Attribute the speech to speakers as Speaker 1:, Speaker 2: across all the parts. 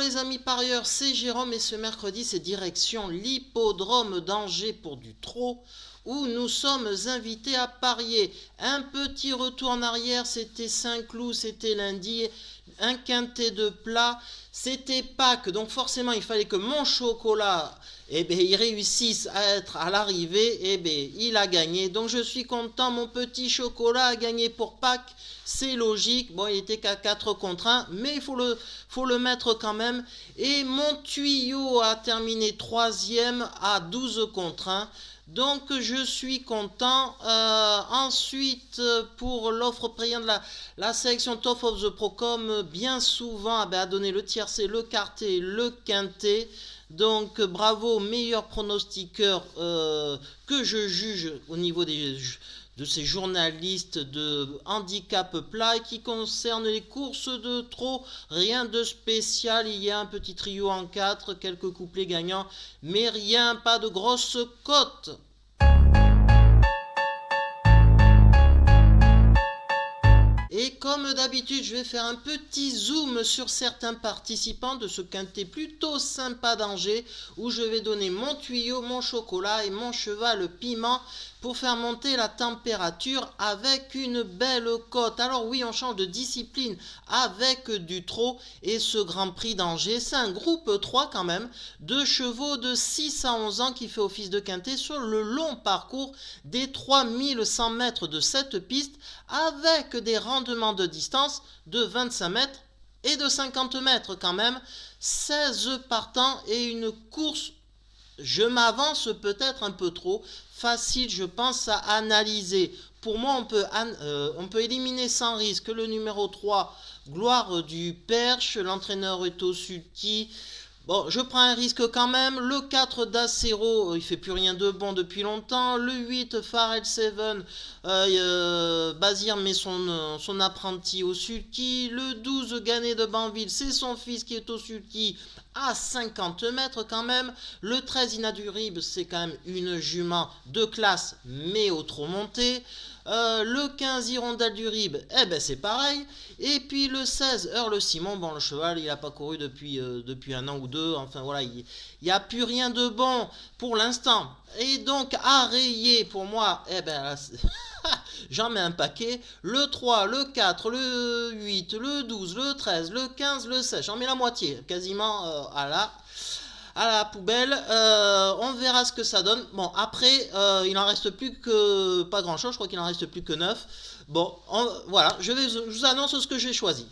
Speaker 1: les amis parieurs, c'est Jérôme et ce mercredi c'est direction l'hippodrome d'Angers pour du trot où nous sommes invités à parier. Un petit retour en arrière, c'était Saint-Cloud, c'était lundi, un quintet de plat, c'était Pâques, donc forcément il fallait que mon chocolat il réussisse à être à l'arrivée, il a gagné. Donc je suis content, mon petit chocolat a gagné pour Pâques, c'est logique. Bon, il était qu'à 4 contre 1, mais il faut le mettre quand même. Et mon tuyau a terminé 3e à 12 contre 1. Donc je suis content. Ensuite, pour l'offre payante de la sélection Top of the Pro, comme bien souvent, a donné le tiercé, le quartet, le quintet. Donc bravo au meilleur pronostiqueur que je juge au niveau de ces journalistes de handicap plat et qui concerne les courses de trot. Rien de spécial, il y a un petit trio en 4, quelques couplets gagnants, mais rien, pas de grosses cotes. Et comme d'habitude, je vais faire un petit zoom sur certains participants de ce quintet plutôt sympa d'Angers où je vais donner mon tuyau, mon chocolat et mon cheval piment pour faire monter la température avec une belle cote. Alors oui, on change de discipline avec du trot et ce Grand Prix d'Angers, c'est un groupe 3 quand même, de chevaux de 6 à 11 ans qui fait office de quintet sur le long parcours des 3100 mètres de cette piste avec des rendements de distance de 25 mètres et de 50 mètres quand même, 16 partants et une course, je m'avance peut-être un peu trop, facile je pense à analyser. Pour moi on peut éliminer sans risque le numéro 3, Gloire du Perche, l'entraîneur est au Sulky. Bon, je prends un risque quand même. Le 4 d'Acero, il fait plus rien de bon depuis longtemps. Le 8, Farrell Seven, Bazir met son apprenti au sulky. Le 12, Ganet de Banville, c'est son fils qui est au sulky à 50 mètres quand même. Le 13, Inadurib, c'est quand même une jument de classe, mais au trop monté. Le 15 Hirondelle du Rib, c'est pareil. Et puis le 16 Earl Simon, bon le cheval il n'a pas couru depuis un an ou deux, enfin voilà, il n'y a plus rien de bon pour l'instant. Et donc à rayer pour moi, j'en mets un paquet. Le 3, le 4, le 8, le 12, le 13, le 15, le 16, j'en mets la moitié, quasiment à la poubelle. On verra ce que ça donne. Bon, après, il en reste plus que pas grand chose, je crois qu'il en reste plus que 9. Bon, voilà, je vous annonce ce que j'ai choisi.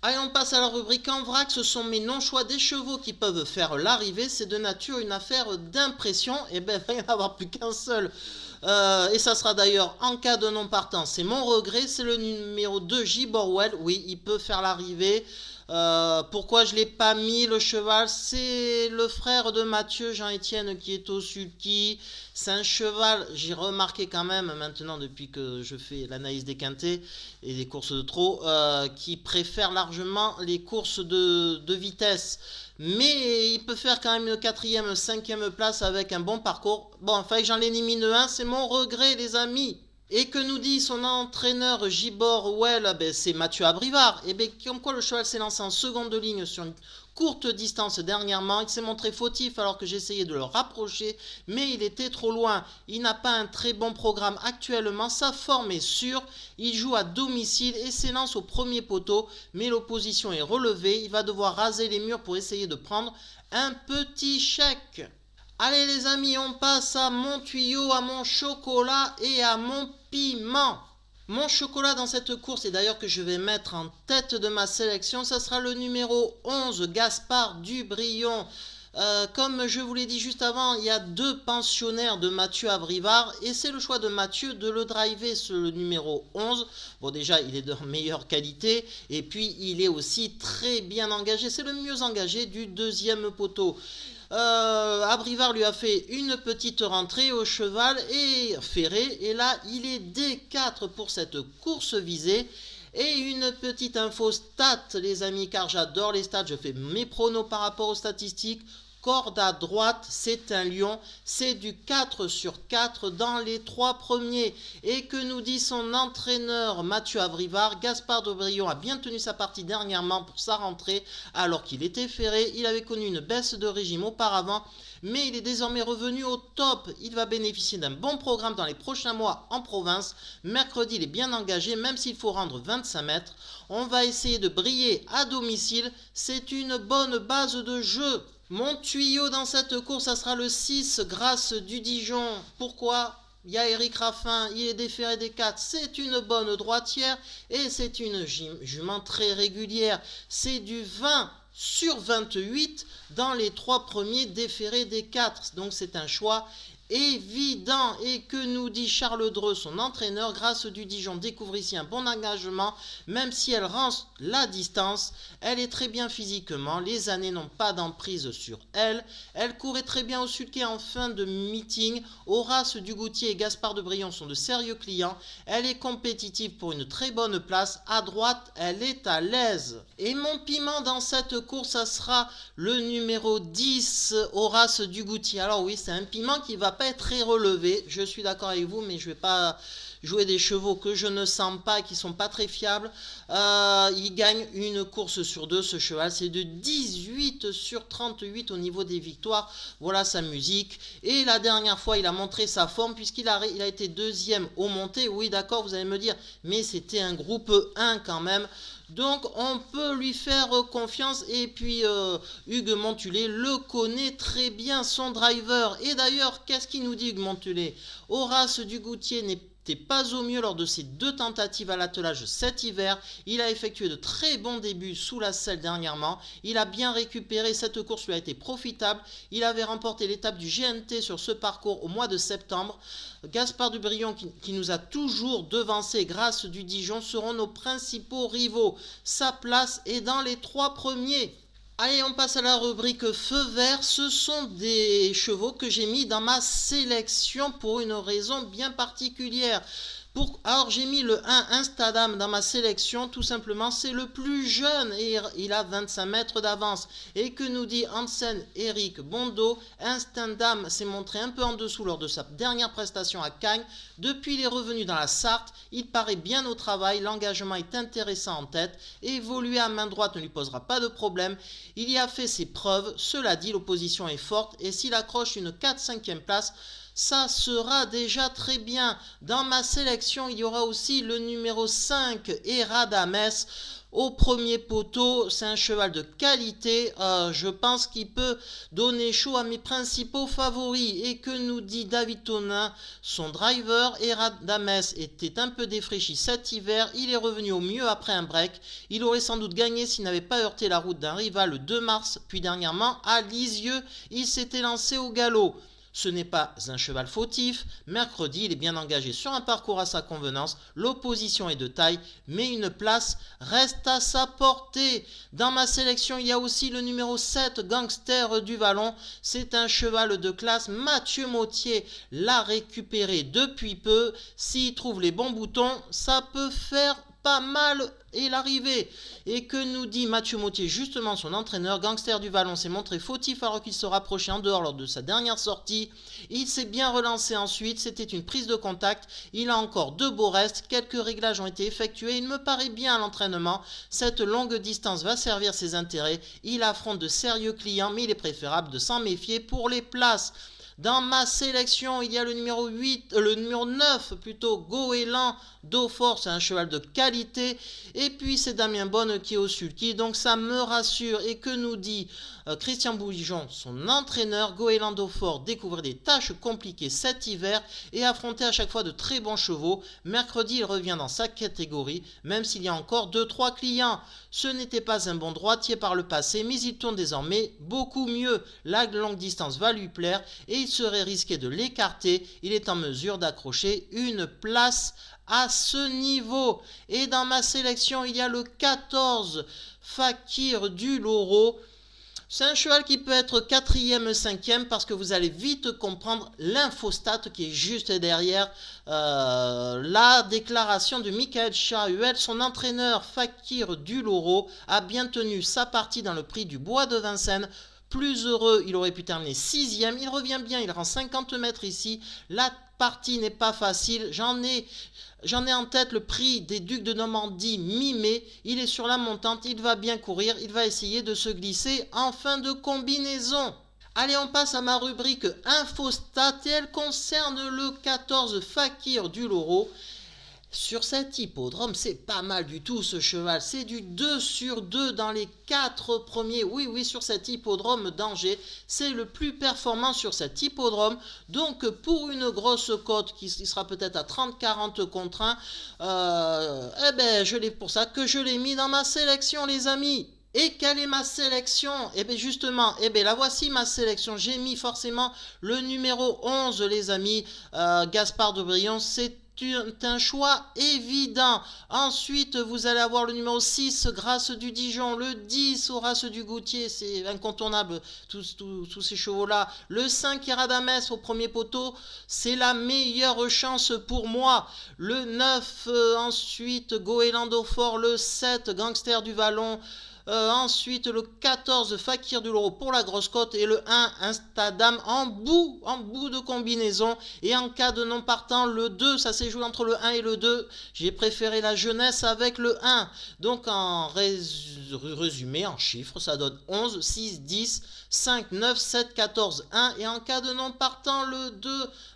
Speaker 1: Allez, on passe à la rubrique en vrac. Ce sont mes non-choix des chevaux qui peuvent faire l'arrivée. C'est de nature une affaire d'impression. Et il va y en avoir plus qu'un seul. Et ça sera d'ailleurs en cas de non-partant. C'est mon regret. C'est le numéro 2, Giborwell. Oui, il peut faire l'arrivée. Pourquoi je ne l'ai pas mis le cheval? C'est le frère de Mathieu, Jean-Étienne, qui est au sulky. C'est un cheval, j'ai remarqué quand même maintenant depuis que je fais l'analyse des quintets et des courses de trot, qui préfère largement les courses de vitesse. Mais il peut faire quand même une 4e, 5e place avec un bon parcours. Bon, il fallait que j'en élimine un, c'est mon regret les amis. Et que nous dit son entraîneur Gibor Well, c'est Mathieu Abrivard. Et comme quoi le cheval s'est lancé en seconde ligne sur une courte distance dernièrement. Il s'est montré fautif alors que j'essayais de le rapprocher, mais il était trop loin. Il n'a pas un très bon programme actuellement. Sa forme est sûre. Il joue à domicile et s'élance au premier poteau, mais l'opposition est relevée. Il va devoir raser les murs pour essayer de prendre un petit chèque. Allez les amis, on passe à mon tuyau, à mon chocolat et à mon piment. Mon chocolat dans cette course, et d'ailleurs que je vais mettre en tête de ma sélection, ça sera le numéro 11, Gaspard Dubrion. Comme je vous l'ai dit juste avant, il y a 2 pensionnaires de Mathieu Abrivard et c'est le choix de Mathieu de le driver sur le numéro 11. Bon déjà, il est de meilleure qualité et puis il est aussi très bien engagé. C'est le mieux engagé du 2e poteau. Abrivard lui a fait une petite rentrée au cheval et ferré et là il est D4 pour cette course visée. Et une petite info stat les amis, car j'adore les stats, je fais mes pronos par rapport aux statistiques. corde à droite, c'est un lion, c'est du 4 sur 4 dans les 3 premiers. Et que nous dit son entraîneur Mathieu Avrivard, Gaspard de Brion a bien tenu sa partie dernièrement pour sa rentrée alors qu'il était ferré, il avait connu une baisse de régime auparavant, mais il est désormais revenu au top. Il va bénéficier d'un bon programme dans les prochains mois en province. Mercredi, il est bien engagé, même s'il faut rendre 25 mètres. On va essayer de briller à domicile, c'est une bonne base de jeu. Mon tuyau dans cette course, ça sera le 6, Grâce du Dijon. Pourquoi ? Il y a Eric Raffin, il est déféré des 4, c'est une bonne droitière et c'est une jument très régulière. C'est du 20 sur 28 dans les 3 premiers déférés des 4. Donc c'est un choix évident. Et que nous dit Charles Dreux, son entraîneur? Grâce du Dijon découvre ici un bon engagement, même si elle rend la distance. Elle est très bien physiquement, les années n'ont pas d'emprise sur elle. Elle courait très bien au sulky en fin de meeting. Horace Dugoutier et Gaspard de Brion sont de sérieux clients. Elle est compétitive pour une très bonne place. À droite, elle est à l'aise. Et mon piment dans cette course, ça sera le numéro 10, Horace Dugoutier. Alors oui, c'est un piment qui va pas être très relevé, je suis d'accord avec vous, mais je vais pas jouer des chevaux que je ne sens pas, qui sont pas très fiables. Il gagne une course sur 2, ce cheval, c'est de 18 sur 38 au niveau des victoires. Voilà sa musique. Et la dernière fois, il a montré sa forme puisqu'il a été deuxième au monté. Oui, d'accord, vous allez me dire, mais c'était un groupe 1 quand même. Donc on peut lui faire confiance. Et puis Hugues Montulé le connaît très bien, son driver. Et d'ailleurs, qu'est-ce qu'il nous dit Hugues Montulé? Horace Dugoutier n'était pas au mieux lors de ses 2 tentatives à l'attelage cet hiver. Il a effectué de très bons débuts sous la selle dernièrement. Il a bien récupéré, cette course lui a été profitable. Il avait remporté l'étape du GNT sur ce parcours au mois de septembre. Gaspard de Brion qui nous a toujours devancé, Grâce du Dijon, seront nos principaux rivaux. Sa place est dans les 3 premiers. Allez, on passe à la rubrique feu vert. Ce sont des chevaux que j'ai mis dans ma sélection pour une raison bien particulière. Alors j'ai mis le 1 Instadam dans ma sélection, tout simplement c'est le plus jeune et il a 25 mètres d'avance. Et que nous dit Hansen Eric Bondo? Instadam s'est montré un peu en dessous lors de sa dernière prestation à Cagnes. Depuis il est revenu dans la Sarthe, il paraît bien au travail, l'engagement est intéressant en tête. Évoluer à main droite ne lui posera pas de problème, il y a fait ses preuves. Cela dit, l'opposition est forte et s'il accroche une 4-5e place, ça sera déjà très bien. Dans ma sélection, il y aura aussi le numéro 5, Eradames. Au premier poteau, c'est un cheval de qualité. Je pense qu'il peut donner chaud à mes principaux favoris. Et que nous dit David Tonin, son driver? Eradames était un peu défraîchi cet hiver. Il est revenu au mieux après un break. Il aurait sans doute gagné s'il n'avait pas heurté la route d'un rival le 2 mars. Puis dernièrement, à Lisieux, il s'était lancé au galop. Ce n'est pas un cheval fautif. Mercredi, il est bien engagé sur un parcours à sa convenance. L'opposition est de taille, mais une place reste à sa portée. Dans ma sélection, il y a aussi le numéro 7, Gangster du Vallon. C'est un cheval de classe. Mathieu Mautier l'a récupéré depuis peu. S'il trouve les bons boutons, ça peut faire pas mal et l'arrivée. Et que nous dit Mathieu Mautier, justement son entraîneur? Gangster du Vallon s'est montré fautif alors qu'il se rapprochait en dehors lors de sa dernière sortie. Il s'est bien relancé ensuite, c'était une prise de contact. Il a encore 2 beaux restes, quelques réglages ont été effectués. Il me paraît bien à l'entraînement. Cette longue distance va servir ses intérêts. Il affronte de sérieux clients, mais il est préférable de s'en méfier pour les places. Dans ma sélection, il y a le numéro 9 plutôt, Goéland d'Eau-Fort, c'est un cheval de qualité. Et puis c'est Damien Bonne qui est au sulky, donc ça me rassure. Et que nous dit Christian Bouligeon, son entraîneur? Goéland d'Eau-Fort découvre des tâches compliquées cet hiver et affronter à chaque fois de très bons chevaux. Mercredi, il revient dans sa catégorie, même s'il y a encore 2-3 clients. Ce n'était pas un bon droitier par le passé, mais il tourne désormais beaucoup mieux. La longue distance va lui plaire et il serait risqué de l'écarter. Il est en mesure d'accrocher une place à ce niveau. Et dans ma sélection, il y a le 14, Fakir du Loro. C'est un cheval qui peut être 4e, 5e parce que vous allez vite comprendre l'infostat qui est juste derrière la déclaration de Michael Charuel. Son entraîneur Fakir du Loro a bien tenu sa partie dans le prix du Bois de Vincennes. plus heureux, il aurait pu terminer 6e. Il revient bien, il rend 50 mètres ici. La partie n'est pas facile. J'en ai en tête le prix des Ducs de Normandie mi-mai. Il est sur la montante, il va bien courir. Il va essayer de se glisser en fin de combinaison. Allez, on passe à ma rubrique Infostat et elle concerne le 14 Fakir du Loro. Sur cet hippodrome, c'est pas mal du tout ce cheval. C'est du 2 sur 2 dans les 4 premiers. Oui, sur cet hippodrome d'Angers. C'est le plus performant sur cet hippodrome. Donc, pour une grosse cote qui sera peut-être à 30-40 contre 1, je l'ai pour ça que je l'ai mis dans ma sélection, les amis. Et quelle est ma sélection? bien justement, la voici ma sélection. J'ai mis forcément le numéro 11, les amis. Gaspard de Brion, c'est un choix évident. Ensuite, vous allez avoir le numéro 6, Grâce du Dijon. Le 10, Horace du Goutier. C'est incontournable, tous ces chevaux-là. Le 5, Iradames au premier poteau. C'est la meilleure chance pour moi. Le 9, ensuite, Goéland au fort. Le 7, Gangster du Vallon. Ensuite, le 14, Fakir du Loro pour la grosse cote. Et le 1, Instadam en bout de combinaison. Et en cas de non partant, le 2, ça s'est joué entre le 1 et le 2. J'ai préféré la jeunesse avec le 1. Donc, en résumé, en chiffres, ça donne 11, 6, 10, 5, 9, 7, 14, 1. Et en cas de non partant, le 2.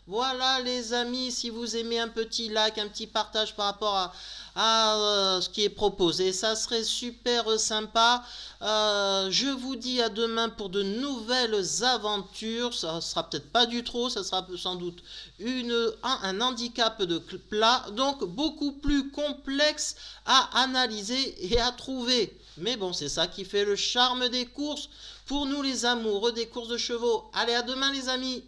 Speaker 1: Voilà, les amis, si vous aimez un petit like, un petit partage par rapport à ce qui est proposé, ça serait super sympa. Je vous dis à demain pour de nouvelles aventures. Ça sera peut-être pas du trop, ça sera sans doute un handicap de plat, donc beaucoup plus complexe à analyser et à trouver. Mais bon, c'est ça qui fait le charme des courses pour nous les amoureux des courses de chevaux. Allez, à demain les amis.